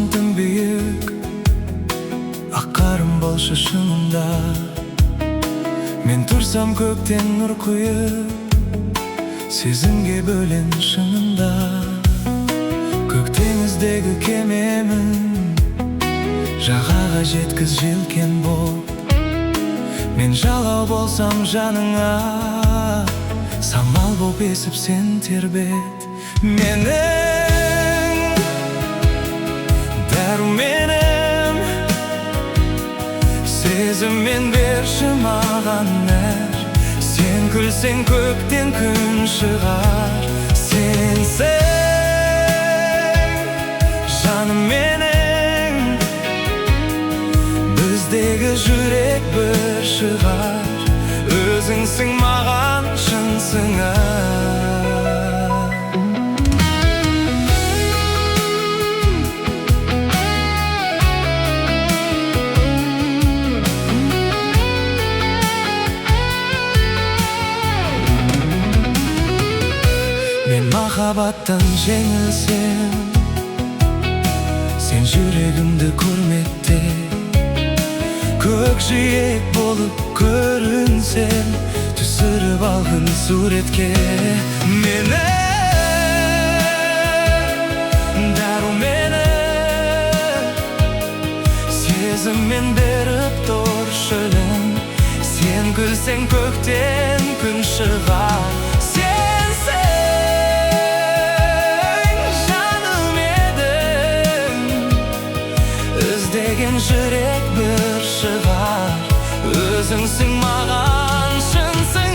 болсам тым бүйік, ақ қарым болшы шынында. Мен тұрсам көктен нұр құйып, сезімге бөлен шынында. Көк теңіздегі кемемін, жағаға жеткіз желкен боп. Мен жалау болсам жаныңа, самал боп есіп сен тербет. Менің дәруменім, сезіммен берші маған әр. Сен күлсең көктен күн шығар. Сенсің жаным менің, біздегі жүрек бір шығар. Өзіңсің маған шынсың. Мен махаббаттан жеңілсем, сен жүрегімді құрметте. Көкжиек болып көрінсем, түсіріп алғын суретке. Менің дәруменім, сезіммен беріп тұр шөлін. Сен күлсең көктен күн шығар. Жүрек бір шығар. Өзіңсің маған шынсың.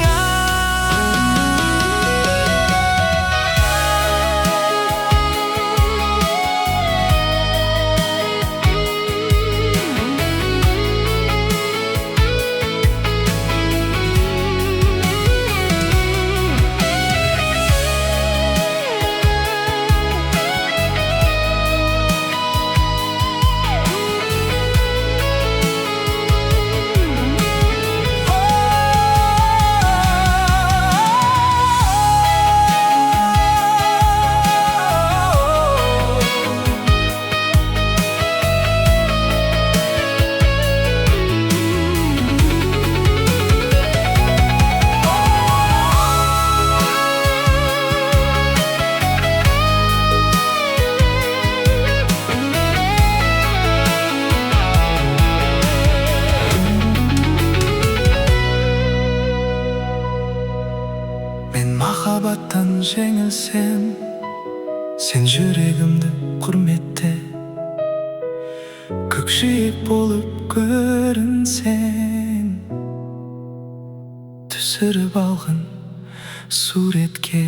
Махаббаттан жеңілсем, сен жүрегімді құрметте. Көкжиек болып көрінсең, түсіріп алғын суретке.